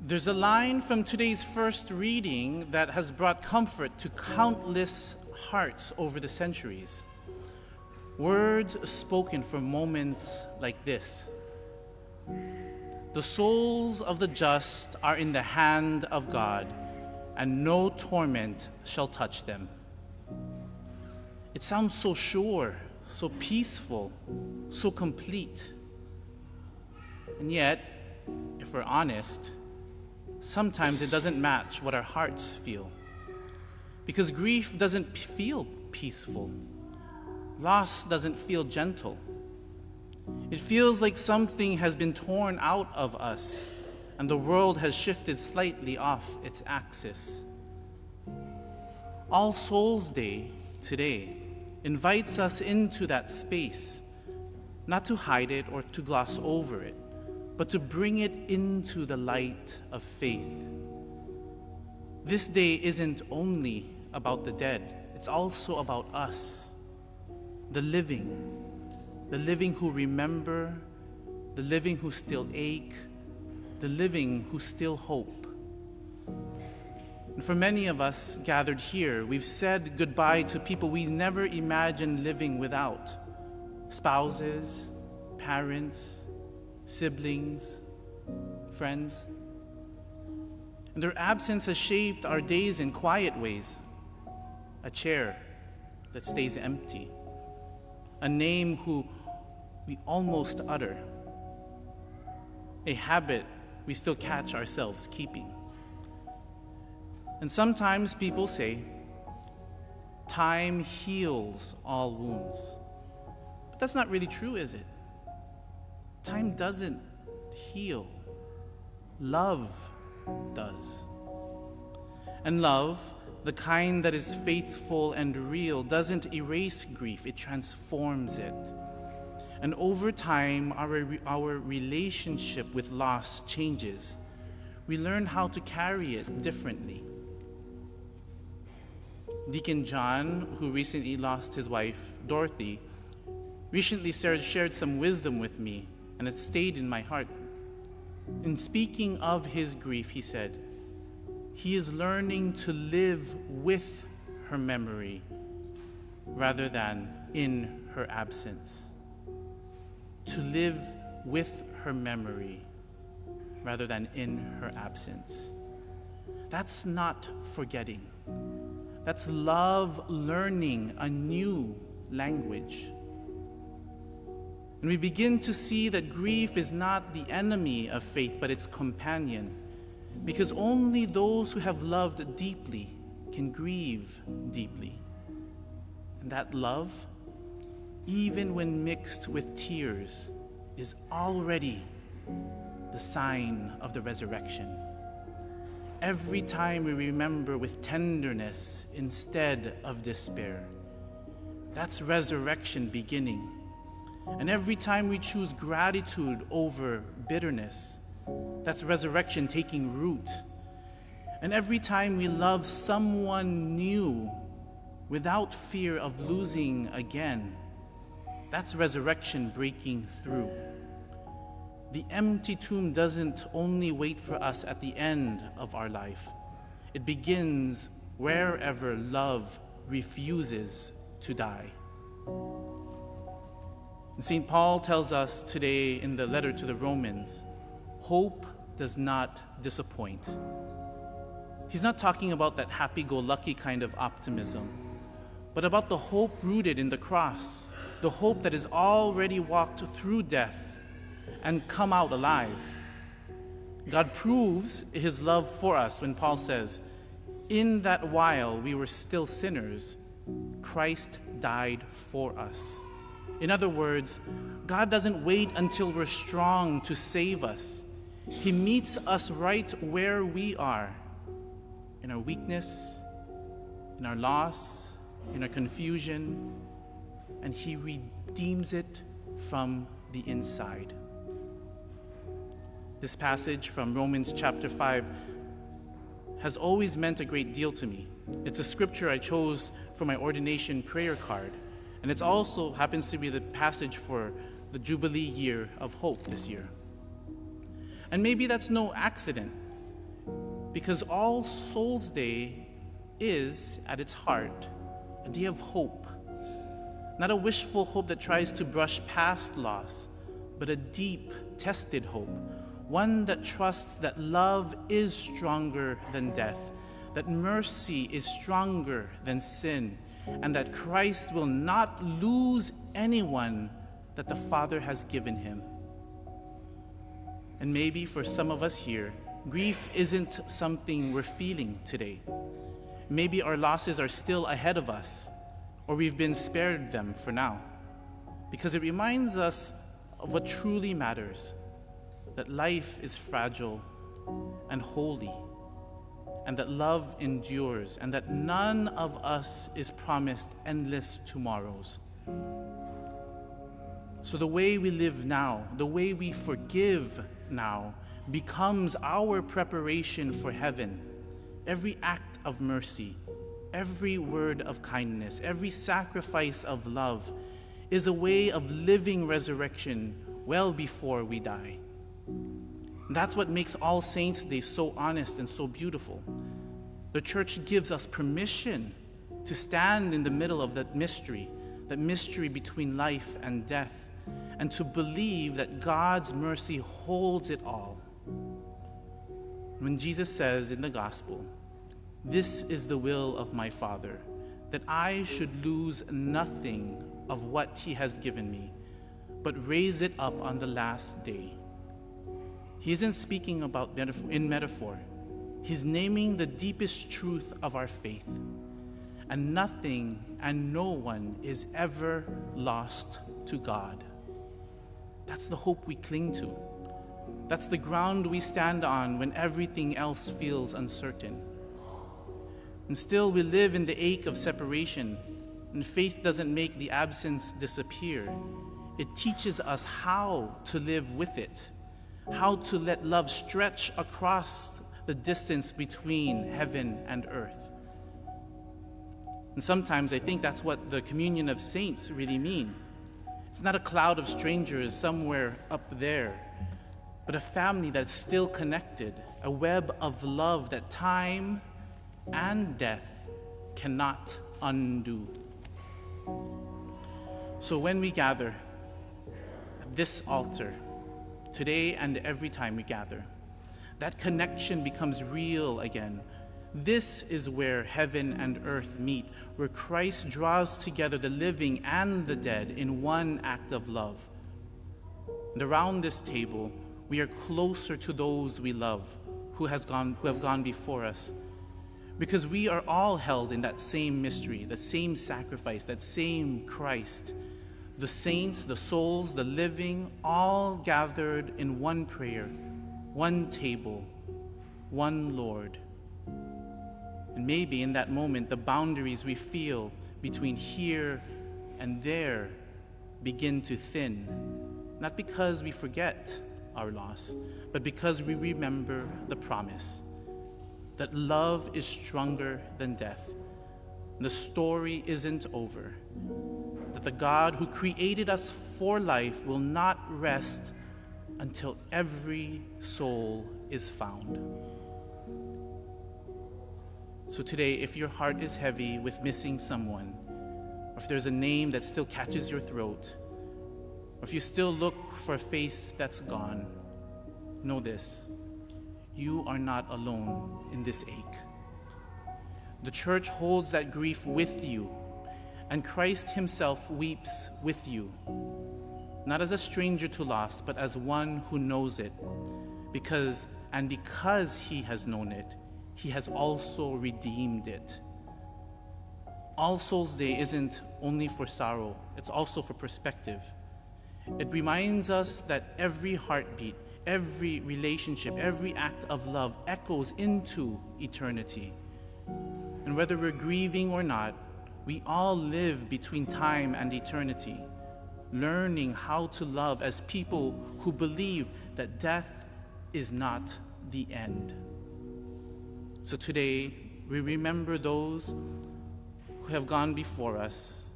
There's a line from today's first reading that has brought comfort to countless hearts over the centuries. Words spoken for moments like this. The souls of the just are in the hand of God, and no torment shall touch them. It sounds so sure, so peaceful, so complete. And yet, if we're honest, sometimes it doesn't match what our hearts feel. Because grief doesn't feel peaceful. Loss doesn't feel gentle. It feels like something has been torn out of us and the world has shifted slightly off its axis. All Souls Day today invites us into that space, not to hide it or to gloss over it, but to bring it into the light of faith. This day isn't only about the dead, it's also about us, the living who remember, the living who still ache, the living who still hope. And for many of us gathered here, we've said goodbye to people we never imagined living without. Spouses, parents, siblings, friends. And their absence has shaped our days in quiet ways. A chair that stays empty. A name who we almost utter. A habit we still catch ourselves keeping. And sometimes people say, time heals all wounds. But that's not really true, is it? Time doesn't heal. Love does. And love, the kind that is faithful and real, doesn't erase grief, it transforms it. And over time, our relationship with loss changes. We learn how to carry it differently. Deacon John, who recently lost his wife, Dorothy, recently shared some wisdom with me, and it stayed in my heart. In speaking of his grief, he said, he is learning to live with her memory rather than in her absence. To live with her memory rather than in her absence. That's not forgetting. That's love learning a new language. And we begin to see that grief is not the enemy of faith, but its companion. Because only those who have loved deeply can grieve deeply. And that love, even when mixed with tears, is already the sign of the resurrection. Every time we remember with tenderness instead of despair, that's resurrection beginning. And every time we choose gratitude over bitterness, that's resurrection taking root. And every time we love someone new without fear of losing again, that's resurrection breaking through. The empty tomb doesn't only wait for us at the end of our life. It begins wherever love refuses to die. And St. Paul tells us today in the letter to the Romans, hope does not disappoint. He's not talking about that happy-go-lucky kind of optimism, but about the hope rooted in the cross, the hope that has already walked through death and come out alive. God proves his love for us when Paul says, in that while we were still sinners, Christ died for us. In other words, God doesn't wait until we're strong to save us. He meets us right where we are, in our weakness, in our loss, in our confusion, and he redeems it from the inside. This passage from Romans chapter 5 has always meant a great deal to me. It's a scripture I chose for my ordination prayer card, and it also happens to be the passage for the Jubilee year of hope this year. And maybe that's no accident. Because All Souls Day is, at its heart, a day of hope. Not a wishful hope that tries to brush past loss, but a deep, tested hope. One that trusts that love is stronger than death, that mercy is stronger than sin, and that Christ will not lose anyone that the Father has given him. And maybe for some of us here, grief isn't something we're feeling today. Maybe our losses are still ahead of us, or we've been spared them for now, because it reminds us of what truly matters, that life is fragile and holy, and that love endures, and that none of us is promised endless tomorrows. So the way we live now, the way we forgive now, becomes our preparation for heaven. Every act of mercy, every word of kindness, every sacrifice of love is a way of living resurrection well before we die. And that's what makes All Saints' Day so honest and so beautiful. The church gives us permission to stand in the middle of that mystery between life and death, and to believe that God's mercy holds it all. When Jesus says in the gospel, "This is the will of my Father, that I should lose nothing of what he has given me, but raise it up on the last day," he isn't speaking about metaphor. He's naming the deepest truth of our faith. And nothing and no one is ever lost to God. That's the hope we cling to. That's the ground we stand on when everything else feels uncertain. And still we live in the ache of separation, and faith doesn't make the absence disappear. It teaches us how to live with it, how to let love stretch across the distance between heaven and earth. And sometimes I think that's what the communion of saints really mean. It's not a cloud of strangers somewhere up there, but a family that's still connected, a web of love that time and death cannot undo. So when we gather at this altar, today and every time we gather, that connection becomes real again. This is where heaven and earth meet, where Christ draws together the living and the dead in one act of love. And around this table, we are closer to those we love, who have gone before us, because we are all held in that same mystery, the same sacrifice, that same Christ. The saints, the souls, the living, all gathered in one prayer, one table, one Lord. And maybe in that moment, the boundaries we feel between here and there begin to thin, not because we forget our loss, but because we remember the promise that love is stronger than death. The story isn't over, that the God who created us for life will not rest until every soul is found. So today, if your heart is heavy with missing someone, or if there's a name that still catches your throat, or if you still look for a face that's gone, know this: you are not alone in this ache. The church holds that grief with you, and Christ himself weeps with you, not as a stranger to loss, but as one who knows it, because he has known it, he has also redeemed it. All Souls Day isn't only for sorrow, it's also for perspective. It reminds us that every heartbeat, every relationship, every act of love echoes into eternity. And whether we're grieving or not, we all live between time and eternity, learning how to love as people who believe that death is not the end. So today, we remember those who have gone before us,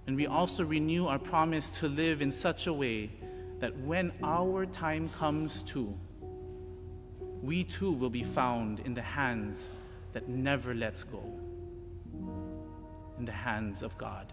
and we also renew our promise to live in such a way that when our time comes too, we too will be found in the hands that never lets go, in the hands of God.